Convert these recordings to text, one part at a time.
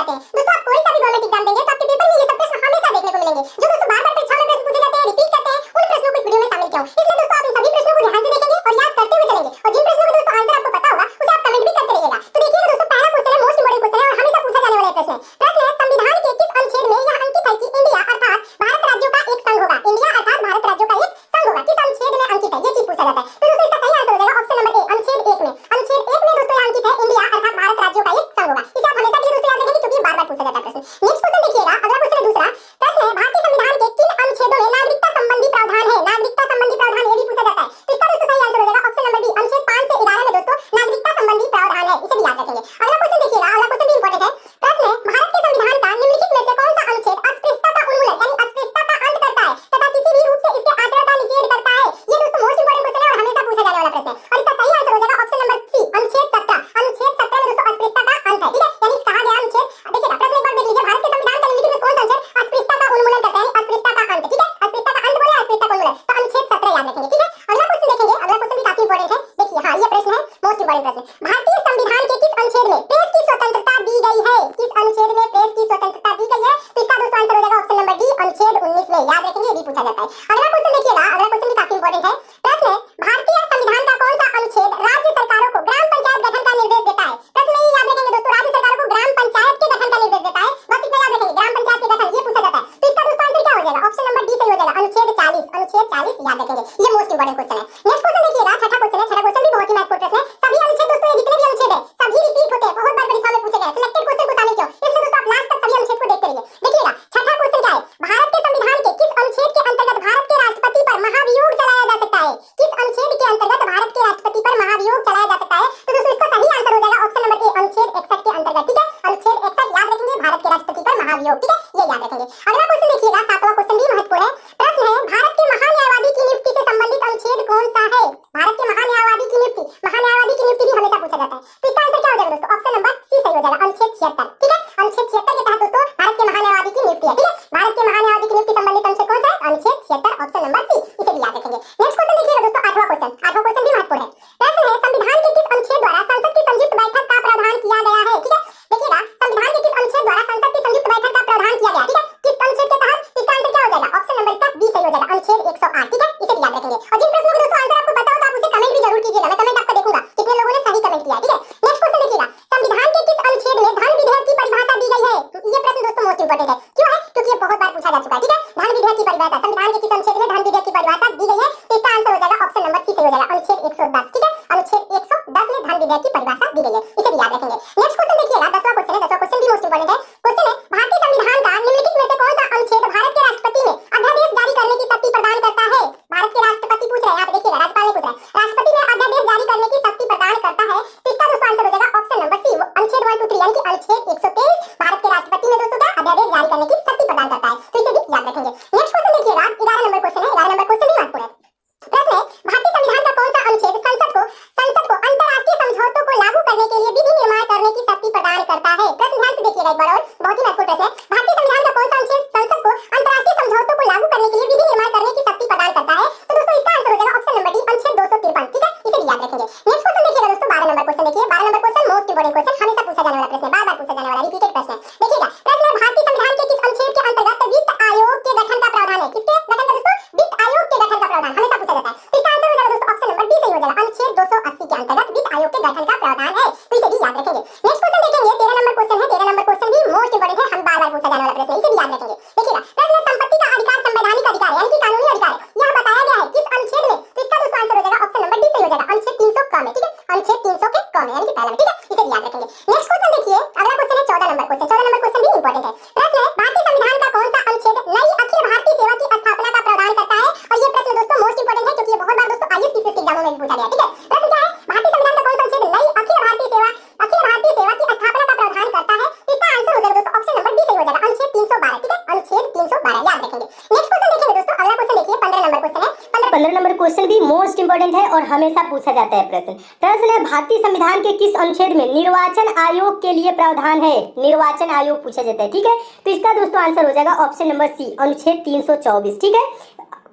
जाते हैं। दोस्तों आप कोई सा भी गवर्नमेंट एग्जाम देंगे तो आपके पेपर में ये सब प्रश्न हमेशा देखने को मिलेंगे, जो दोस्तों बार-बार परीक्षा में प्रश्न पूछे जाते हैं, रिपीट करते हैं। उन प्रश्नों को इस वीडियो में शामिल किया हूं। इसलिए दोस्तों आप इन सभी प्रश्नों को ध्यान से देखेंगे और याद करते हुए चलेंगे, और जिन प्रश्नों का दोस्तों आंसर आपको पता होगा उसे आप कमेंट भी करते रहिएगा। तो देखिएगा दोस्तों, पहला क्वेश्चन है, मोस्ट इंपोर्टेंट क्वेश्चन है और हमेशा पूछा जाने वाला प्रश्न है। प्रश्न है, संविधान के किस अनुच्छेद में यह अंकित है कि इंडिया अर्थात भारत राज्यों का एक संघ होगा? इंडिया अर्थात भारत राज्यों का एक संघ होगा, किस अनुच्छेद में अंकित है? ये चीज पूछा जाता है। तो दोस्तों इसका सही आंसर हो जाएगा ऑप्शन नंबर ए, अनुच्छेद 1 में। अनुच्छेद 1 में दोस्तों यह अंकित है, इंडिया अर्थात भारत राज्यों का एक संघ होगा। इसे आप हमेशा के लिए दोस्तों याद रखेंगे क्योंकि बार-बार पूछा जाता है प्रश्न। नेक्स्ट क्वेश्चन देखिएगा, अगला क्वेश्चन है दूसरा। प्रश्न है, भारतीय संविधान के किन अनुच्छेदों में नागरिकता संबंधी प्रावधान है? नागरिकता संबंधी प्रावधान ये भी पूछा जाता है। तो इसका दोस्तों सही आंसर हो जाएगा ऑप्शन नंबर बी, अनुच्छेद 5 से 11 में दोस्तों नागरिकता संबंधी प्रावधान है। इसे भी याद रखेंगे। अगला क्वेश्चन देखिएगा, अगला क्वेश्चन भी इंपॉर्टेंट है। प्रश्न है, भारत के संविधान का निम्नलिखित में से कौन सा अनुच्छेद अस्पृश्यता का उन्मूलन यानी अस्पृश्यता का अंत करता है तथा किसी भी रूप से इसके आचरण का निषेध करता है? ये दोस्तों मोस्ट इंपोर्टेंट क्वेश्चन है और हमेशा पूछा जाने वाला प्रश्न है, और इसका सही आंसर हो जाएगा ऑप्शन नंबर सी, अनुच्छेद 17। अनुच्छेद 17 में दोस्तों अस्पृश्यता का अंत है, ठीक है, यानी कहा गया अनुच्छेद। देखिएगा प्रश्न एक बार देख लीजिए, भारत के संविधान का निम्नलिखित में कौन सा अनुच्छेद अस्पृश्यता का उन्मूलन करता है? अस्पृश्यता का अंत, ठीक है, अस्पृश्यता का अंत बोले, अस्पृश्यता का उन्मूलन, तो अनुच्छेद 17 याद रखेंगे, ठीक है। अगला क्वेश्चन देखेंगे, अगला क्वेश्चन भी काफी इंपॉर्टेंट है। देखिए हां, ये प्रश्न है मोस्ट इंपॉर्टेंट प्रश्न। भारतीय संविधान के किस अनुच्छेद में प्रेस की स्वतंत्रता दी गई है? किस अनुच्छेद में प्रेस की स्वतंत्रता दी गई है? तो इसका दोस्तों आंसर हो जाएगा ऑप्शन नंबर डी, अनुच्छेद 19 में। याद रखेंगे, ये भी पूछा जाता है। अगला क्वेश्चन देखिएगा, अगला क्वेश्चन भी काफी इंपॉर्टेंट है। प्रश्न है, भारतीय संविधान का कौन सा अनुच्छेद राज्य सरकारों को ग्राम पंचायत गठन का निर्देश देता है? प्रश्न में ये याद रखेंगे दोस्तों, राज्य सरकारों को ग्राम पंचायत के गठन का निर्देश देता है। बस इतना याद रखेंगे, ग्राम पंचायत के गठन, ये पूछा जाता है। तो इसका दोस्तों आंसर क्या हो जाएगा? ऑप्शन नंबर डी सही हो जाएगा, अनुच्छेद 40। अनुच्छेद 40 याद रखेंगे, ये मोस्ट इंपॉर्टेंट क्वेश्चन है। नेक्स्ट क्वेश्चन देखिएगा, छठा क्वेश्चन है। छठा क्वेश्चन भी बहुत ही महत्वपूर्ण प्रश्न है। सभी अनुच्छेद दोस्तों, ये जितने भी अनुच्छेद है सभी रिपीट होते हैं, बहुत बार परीक्षा में पूछे गए, सिलेक्टेड क्वेश्चन को शामिल किया, इसलिए दोस्तों आप लास्ट तक सभी अनुच्छेद को देखते रहिए। देखिएगा छठा क्वेश्चन क्या है, भारत के संविधान के किस अनुच्छेद के अंतर्गत भारत के राष्ट्रपति पर महाभियोग चलाया जा सकता है? किस अनुच्छेद के अंतर्गत भारत के राष्ट्रपति पर महाभियोग चलाया जा सकता है? तो दोस्तों इसका सही आंसर हो जाएगा ऑप्शन नंबर ए, अनुच्छेद 61 के अंतर्गत, ठीक है, अनुच्छेद 61 याद रखेंगे, भारत के राष्ट्रपति पर महाभियोग, ठीक है, ये याद रखेंगे। अगला क्वेश्चन देखिएगा, सातवां क्वेश्चन भी महत्वपूर्ण है। प्रश्न है, भारत के महान्यायवादी की नियुक्ति से संबंधित अनुच्छेद कौन सा है? भारत के महान्यायवादी की नियुक्ति, महान्यायवादी की नियुक्ति भी हमेशा पूछा जाता है। तो इसका आंसर क्या हो जाएगा दोस्तों? ऑप्शन नंबर सी सही हो जाएगा, अनुच्छेद 76, ठीक है, अनुच्छेद 76 के तहत दोस्तों भारत के महान्यायवादी की नियुक्ति है, ठीक है, भारत के महान्यायवादी की नियुक्ति संबंधित अनुच्छेद कौन सा है? अनुच्छेद 76, ऑप्शन नंबर सी, इसे भी याद रखेंगे। नेक्स्ट क्वेश्चन देखिएगा दोस्तों, आठवां क्वेश्चन। आठवां क्वेश्चन भी महत्वपूर्ण है। प्रश्न है, संविधान के किस अनुच्छेद द्वारा संसद की संयुक्त बैठक का प्रावधान किया गया है? ठीक है, देखिएगा संविधान के किस अनुच्छेद द्वारा संसद की संयुक्त बैठक का प्रावधान किया गया, ठीक है, किस अनुच्छेद के तहत? इसका आंसर क्या हो जाएगा? ऑप्शन नंबर इसका बी सही हो जाएगा, अनुच्छेद 108, ठीक है, इसे भी याद रखेंगे। और जिन प्रश्नों का दोस्तों आंसर आपको पता हो तो आप उसे कमेंट भी जरूर कीजिएगा, मैं कमेंट आपका देखूंगा कितने लोगों ने सही कमेंट किया है, ठीक है। नेक्स्ट क्वेश्चन देखिएगा, संविधान के किस अनुच्छेद में धन विधेयक की परिभाषा दी गई है? ये प्रश्न दोस्तों मोस्ट इंपोर्टेंट है। क्यों है? क्योंकि ये बहुत बार पूछा जा चुका है, ठीक है, धन विधेयक की परिभाषा, संविधान के किस अनुच्छेद में धन विधेयक की परिभाषा दी गई है? तो इसका आंसर हो जाएगा ऑप्शन नंबर सी सही हो जाएगा, अनुच्छेद 110, ठीक है, अनुच्छेद 110 में धन विधेयक की परिभाषा दी गई है, इसे भी याद रखेंगे। नेक्स्ट क्वेश्चन देखिएगा, 10वां क्वेश्चन है। 10वां क्वेश्चन भी मोस्ट इंपोर्टेंट है। क्वेश्चन है, भारतीय संविधान का निम्नलिखित में से कौन सा अनुच्छेद भारत के राष्ट्रपति में अध्यादेश जारी करने की शक्ति प्रदान करता है? भारत के राष्ट्रपति पूछ रहे हैं, यहाँ पे देखिएगा राज्यपाल ने पूछ रहा है, राष्ट्रपति में अध्यादेश जारी करने की शक्ति प्रदान करता है? तो इसका दोस्तों आंसर हो जाएगा ऑप्शन नंबर सी, अनुच्छेद 123 यानी कि अनुच्छेद 123 भारत के राष्ट्रपति में दोस्तों क्या अध्यादेश जारी करने की शक्ति प्रदान करता है, तो इसे भी याद रखेंगे। नेक्स्ट क्वेश्चन देखिएगा, 11 नंबर क्वेश्चन है। 11 नंबर क्वेश्चन भी महत्वपूर्ण है। प्रश्न है, भारतीय संविधान का कौन सा अनुच्छेद संसद को अंतरराष्ट्रीय समझौतों को लागू करने के लिए विधि निर्माण करने की शक्ति प्रदान करता है? प्रश्न ध्यान से देखिएगा एक बार और, बहुत ही महत्वपूर्ण प्रश्न है। भारतीय संविधान का कौन सा अनुच्छेद संसद को अंतरराष्ट्रीय समझौतों को लागू करने के लिए विधि निर्माण करने की शक्ति प्रदान करता है? तो दोस्तों इसका आंसर हो जाएगा ऑप्शन नंबर डी, अनुच्छेद 253, ठीक है, इसे भी याद रखेंगे। नेक्स्ट क्वेश्चन देखिएगा दोस्तों, 12 नंबर क्वेश्चन देखिए। 12 number question most important question, हमेशा पूछा जाने वाला प्रश्न है, बार-बार पूछा जाने वाला रिपीटेड प्रश्न है। देखिएगा प्रश्न है, भारतीय संविधान के किस अनुच्छेद के अंतर्गत वित्त आयोग के गठन का प्रावधान है? किसके गठन का दोस्तों? वित्त आयोग के गठन का प्रावधान हमेशा पूछा जाता है। तो इसका आंसर हो जाएगा दोस्तों ऑप्शन नंबर डी सही हो जाएगा, अनुच्छेद 280 के अंतर्गत वित्त आयोग के गठन का प्रावधान है, तो इसे भी याद रखेंगे। नेक्स्ट क्वेश्चन देखेंगे, 13 नंबर क्वेश्चन है। 13 नंबर क्वेश्चन भी मोस्ट इंपोर्टेंट है, हम बार-बार पूछा जाने वाला प्रश्न है, इसे भी याद रखेंगे। देखिएगा प्रश्न है, संपत्ति का अधिकार संवैधानिक अधिकार है यानी कि कानूनी अधिकार है, यह बताया गया है किस अनुच्छेद में? तो इसका दोस्तों आंसर हो जाएगा ऑप्शन नंबर डी सही हो जाएगा, अनुच्छेद 300 क में, ठीक है, अनुच्छेद 300 के क में यानी कि पहला में, ठीक है, इसे भी याद रखेंगे। नेक्स्ट क्वेश्चन देखिए, अगला क्वेश्चन है 14 नंबर क्वेश्चन। 14 नंबर क्वेश्चन भी इंपॉर्टेंट है। प्रश्न है, भारतीय संविधान का कौन सा अनुच्छेद नई अखिल भारतीय सेवा की स्थापना का प्रावधान करता है? और ये प्रश्न दोस्तों मोस्ट इंपोर्टेंट है क्योंकि ये बहुत बार दोस्तों आईएएस पीसीएस एग्जामों में भी पूछा गया, ठीक है। प्रश्न क्या है, भारतीय संविधान का कौन सा अनुच्छेद नई अखिल भारतीय सेवा की स्थापना का प्रावधान करता है? इसका आंसर हो जाएगा दोस्तों ऑप्शन नंबर डी सही हो जाएगा, अनुच्छेद 312, ठीक है, अनुच्छेद 312 याद रखेंगे। नेक्स्ट क्वेश्चन देखेंगे दोस्तों, अगला क्वेश्चन देखिए, 15 नंबर क्वेश्चन है। 15 नंबर क्वेश्चन भी मोस्ट इंपोर्टेंट है और हमेशा पूछा जाता है प्रश्न। प्रश्न है, भारतीय संविधान के किस अनुच्छेद में निर्वाचन आयोग के लिए प्रावधान है? निर्वाचन आयोग पूछा जाता है, ठीक है, तो इसका दोस्तों आंसर हो जाएगा ऑप्शन नंबर सी, अनुच्छेद 324, ठीक है,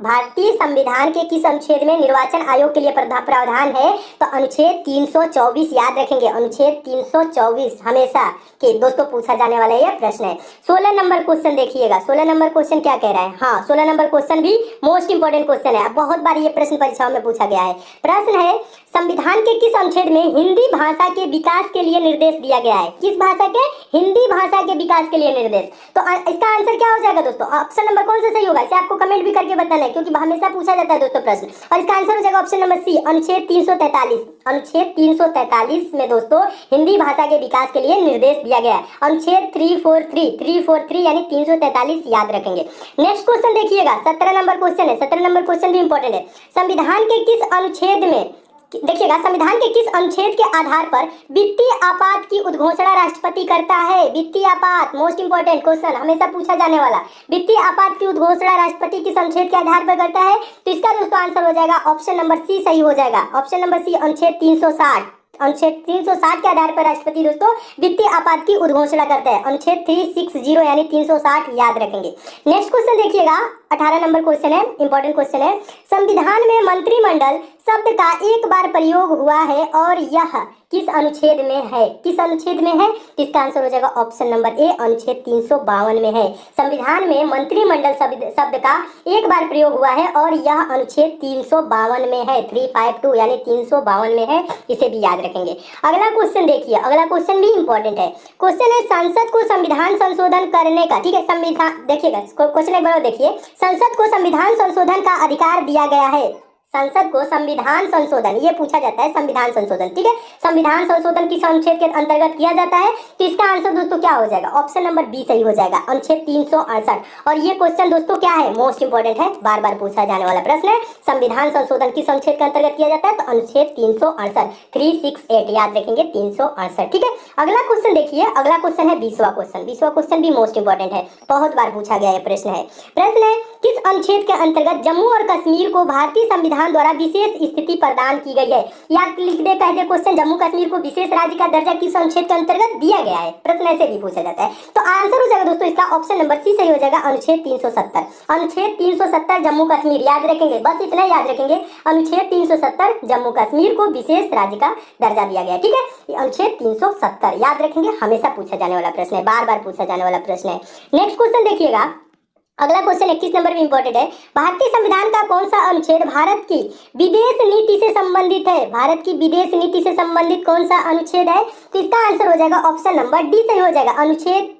भारतीय संविधान के किस अनुच्छेद में निर्वाचन आयोग के लिए प्रावधान है? तो अनुच्छेद 324 याद रखेंगे, अनुच्छेद 324 हमेशा के दोस्तों पूछा जाने वाला यह प्रश्न है। 16 नंबर क्वेश्चन देखिएगा, 16 नंबर क्वेश्चन क्या कह रहा है? हाँ, 16 नंबर क्वेश्चन भी मोस्ट इंपोर्टेंट क्वेश्चन है, बहुत बार ये प्रश्न परीक्षाओं में पूछा गया है। प्रश्न है, संविधान के किस अनुच्छेद में हिंदी भाषा के विकास के लिए निर्देश दिया गया है? किस भाषा के? हिंदी भाषा के विकास के लिए निर्देश। तो इसका आंसर क्या हो जाएगा दोस्तों? ऑप्शन नंबर कौन सा सही होगा इसे आपको कमेंट भी करके बताना है, क्योंकि हमेशा पूछा जाता है दोस्तों प्रश्न। और इसका आंसर हो जाएगा ऑप्शन नंबर सी, अनुच्छेद 343। अनुच्छेद 343 में दोस्तों हिंदी भाषा के विकास के लिए निर्देश दिया गया है। अनुच्छेद 343 यानी 343 याद रखेंगे। नेक्स्ट क्वेश्चन देखिएगा, 17 नंबर क्वेश्चन है। 17 नंबर क्वेश्चन भी इंपॉर्टेंट है। संविधान के किस अनुच्छेद में, देखिएगा, संविधान के किस अनुच्छेद के आधार पर वित्तीय आपात की उद्घोषणा राष्ट्रपति करता है? वित्तीय आपात मोस्ट इंपोर्टेंट क्वेश्चन, हमेशा पूछा जाने वाला। वित्तीय आपात की उद्घोषणा राष्ट्रपति किस अनुच्छेद के आधार पर करता है? तो इसका दोस्तों आंसर हो जाएगा ऑप्शन नंबर सी सही हो जाएगा। ऑप्शन नंबर सी, अनुच्छेद 360। अनुच्छेद 360 के आधार पर राष्ट्रपति दोस्तों वित्तीय आपात की उद्घोषणा करता है। अनुच्छेद 360 यानी 360 याद रखेंगे। नेक्स्ट क्वेश्चन देखिएगा, 18 नंबर क्वेश्चन है, इंपॉर्टेंट क्वेश्चन है। संविधान में मंत्रिमंडल शब्द का एक बार प्रयोग हुआ है और यह किस अनुच्छेद में है? किस अनुच्छेद में है? इसका आंसर हो जाएगा ऑप्शन नंबर ए, अनुच्छेद 352 में है। संविधान में मंत्रिमंडल शब्द का एक बार प्रयोग हुआ है और यह अनुच्छेद 352 में है। 352 यानी 352 में है, इसे भी याद रखेंगे। अगला क्वेश्चन देखिए, अगला क्वेश्चन भी इंपॉर्टेंट है। क्वेश्चन है, संसद को संविधान संशोधन करने का, ठीक है, संविधान देखिएगा, क्वेश्चन एक बार देखिए, संसद को संविधान संशोधन का अधिकार दिया गया है। संसद को संविधान संशोधन, ये पूछा जाता है संविधान संशोधन, ठीक है, संविधान संशोधन किस अनुच्छेद के अंतर्गत किया जाता है? तो इसका आंसर दोस्तों क्या हो जाएगा? ऑप्शन नंबर बी सही हो जाएगा, अनुच्छेद 368। और ये क्वेश्चन दोस्तों क्या है? मोस्ट इंपोर्टेंट है, बार बार पूछा जाने वाला प्रश्न है। संविधान संशोधन किस अनुच्छेद के अंतर्गत किया जाता है? तो अनुच्छेद 368, 368 याद रखेंगे, 368, ठीक है। अगला क्वेश्चन देखिए, अगला क्वेश्चन है 20वां क्वेश्चन। 20वां क्वेश्चन भी मोस्ट इंपोर्टेंट है, बहुत बार पूछा गया ये प्रश्न है। प्रश्न है, किस अनुच्छेद के अंतर्गत जम्मू और कश्मीर को भारतीय संविधान द्वारा विशेष स्थिति प्रदान की गई है? या लिख दे कह दे क्वेश्चन, जम्मू कश्मीर को विशेष राज्य का दर्जा किस अनुच्छेद के अंतर्गत दिया गया है? प्रश्न ऐसे भी पूछा जाता है। तो आंसर हो जाएगा दोस्तों इसका ऑप्शन नंबर सी सही हो जाएगा, अनुच्छेद 370। अनुच्छेद 370 जम्मू कश्मीर याद रखेंगे, बस इतना याद रखेंगे, अनुच्छेद 370 जम्मू कश्मीर को विशेष राज्य का दर्जा दिया गया, ठीक है, अनुच्छेद 370 याद रखेंगे, हमेशा पूछा जाने वाला प्रश्न है, बार बार पूछा जाने वाला प्रश्न है। नेक्स्ट क्वेश्चन देखिएगा, अगला क्वेश्चन 21 नंबर भी इंपॉर्टेंट है। भारतीय संविधान का कौन सा अनुच्छेद भारत की विदेश नीति से संबंधित है? भारत की विदेश नीति से संबंधित कौन सा अनुच्छेद है? तो इसका आंसर हो जाएगा ऑप्शन नंबर डी सही हो जाएगा, अनुच्छेद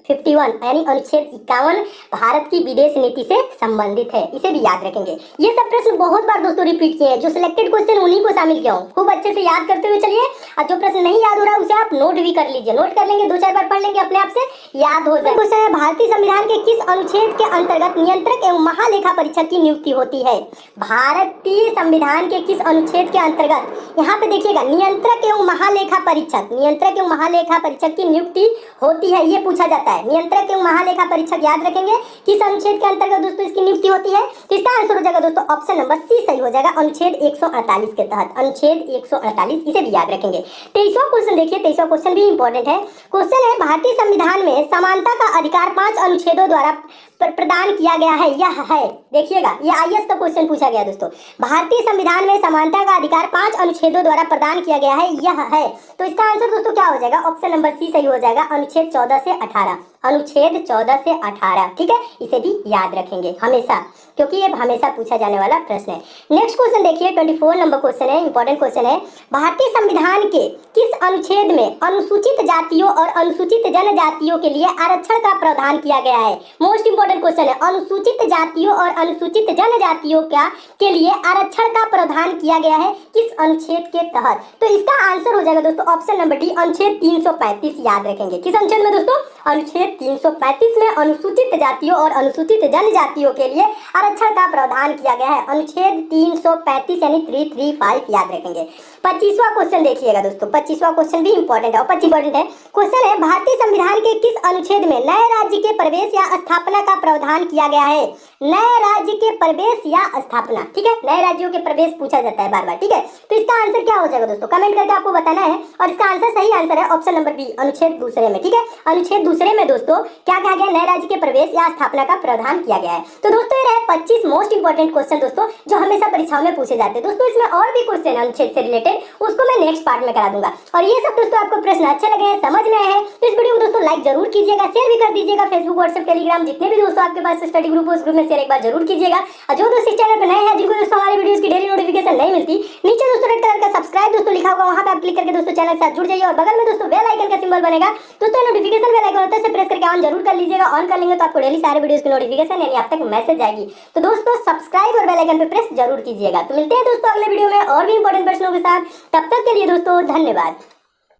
51 यानी अनुच्छेद 51 भारत की विदेश नीति से संबंधित है, इसे भी याद रखेंगे। ये सब प्रश्न बहुत बार दोस्तों रिपीट किए हैं, जो सिलेक्टेड क्वेश्चन उन्हीं को शामिल किया हूँ, खूब अच्छे से याद करते हुए चलिए। और जो प्रश्न नहीं याद हो रहा है उसे आप नोट भी कर लीजिए, नोट कर लेंगे, 2-4 बार पढ़ लेंगे, अपने आप से याद हो जाए। क्वेश्चन है, भारतीय संविधान के किस अनुच्छेद के अंतर्गत नियंत्रक एवं महालेखा परीक्षक की नियुक्ति होती है? भारतीय संविधान के किस अनुच्छेद के अंतर्गत, यहाँ पे देखिएगा, नियंत्रक एवं महालेखा परीक्षक, नियंत्रक एवं महालेखा परीक्षक की नियुक्ति होती है, ये पूछा जाता है। नियंत्रक एवं महालेखा परीक्षक याद रखेंगे, किस अनुच्छेद के अंतर्गत दोस्तों इसकी नियुक्ति होती है? तो इसका आंसर हो जाएगा दोस्तों ऑप्शन नंबर सी सही हो जाएगा, अनुच्छेद 148 के तहत, अनुच्छेद 148, इसे भी याद रखेंगे। 23वां क्वेश्चन देखिए, 23वां क्वेश्चन भी इंपॉर्टेंट है। क्वेश्चन है, भारतीय संविधान में समानता का अधिकार 5 अनुच्छेदों द्वारा प्रदान किया गया है, यह है, देखिएगा, ये आईएएस का क्वेश्चन पूछा गया दोस्तों। भारतीय संविधान में समानता का अधिकार 5 अनुच्छेदों द्वारा प्रदान किया गया है, यह है। तो इसका आंसर दोस्तों क्या हो जाएगा? ऑप्शन नंबर सी सही हो जाएगा, अनुच्छेद 14 से 18, अनुच्छेद 14 से 18, ठीक है, इसे भी याद रखेंगे हमेशा, क्योंकि ये हमेशा पूछा जाने वाला प्रश्न है। नेक्स्ट क्वेश्चन देखिए, 24 नंबर क्वेश्चन है, इंपॉर्टेंट क्वेश्चन है। भारतीय संविधान के किस अनुच्छेद में अनुसूचित जातियों और अनुसूचित जनजातियों के लिए आरक्षण का प्रावधान किया गया है? मोस्ट इंपोर्टेंट क्वेश्चन है, अनुसूचित जातियों और अनुसूचित जनजातियों के लिए आरक्षण का प्रावधान किया गया है किस अनुच्छेद के तहत? तो इसका आंसर हो जाएगा दोस्तों ऑप्शन नंबर डी, अनुच्छेद 335 याद रखेंगे। किस अनुच्छेद में दोस्तों? अनुच्छेद 335 में अनुसूचित जातियों और अनुसूचित जनजातियों के लिए आरक्षण का प्रावधान किया गया है, अनुच्छेद 335 यानी 335 याद रखेंगे। 25वां क्वेश्चन देखिएगा दोस्तों, 25वां क्वेश्चन भी इंपॉर्टेंट है और 25 इंपॉर्टेंट है। क्वेश्चन है भारतीय संविधान के किस अनुच्छेद में नए राज्य के प्रवेश या स्थापना का प्रावधान किया गया है? नए राज्य के प्रवेश या स्थापना, ठीक है, नए राज्यों के प्रवेश पूछा जाता है बार बार, ठीक है। तो इसका आंसर क्या हो जाएगा दोस्तों, कमेंट करके आपको बताना है। और इसका आंसर सही आंसर है ऑप्शन नंबर बी, अनुच्छेद दूसरे में, ठीक है। अनुच्छेद दूसरे में दोस्तों क्या कहा गया, नए राज्य के प्रवेश या स्थापना का प्रावधान किया गया है। तो दोस्तों ये रहे 25 मोस्ट इंपोर्टेंट क्वेश्चन दोस्तों, जो हमेशा परीक्षाओं में पूछे जाते हैं दोस्तों। इसमें और भी क्वेश्चन अनुच्छेद से रिलेटेड, उसको मैं नेक्स्ट पार्ट में करा दूंगा। और ये सब दोस्तों आपको प्रश्न अच्छे लगे हैं, समझ में आए हैं, तो इस वीडियो को दोस्तों लाइक जरूर कीजिएगा, शेयर भी कर दीजिएगा। फेसबुक, व्हाट्सएप, टेलीग्राम जितने भी दोस्तों आपके पास स्टडी ग्रुप हो, उस ग्रुप में शेयर एक बार जरूर कीजिएगा। और जो दोस्त इस चैनल पर नए हैं, जिनको दोस्तों हमारे वीडियोस की डेली नोटिफिकेशन नहीं मिलती, नीचे दोस्तों रेड कलर का सब्सक्राइब दोस्तों लिखा होगा, वहां पे आप क्लिक करके दोस्तों चैनल के साथ जुड़ जाइए। और बगल में दोस्तों बेल आइकन का सिंबल बनेगा दोस्तों, नोटिफिकेशन बेल आइकन होता है, प्रेस करके ऑन जरूर कर लीजिएगा। ऑन कर लेंगे तो आपको डेली सारे वीडियोस की नोटिफिकेशन यानी आप तक मैसेज आएगी। तो दोस्तों सब्सक्राइब और बेल आइकन पे प्रेस जरूर कीजिएगा। तो मिलते हैं दोस्तों अगले वीडियो में और भी इंपॉर्टेंट प्रश्नों के साथ, तब तक के लिए दोस्तों धन्यवाद।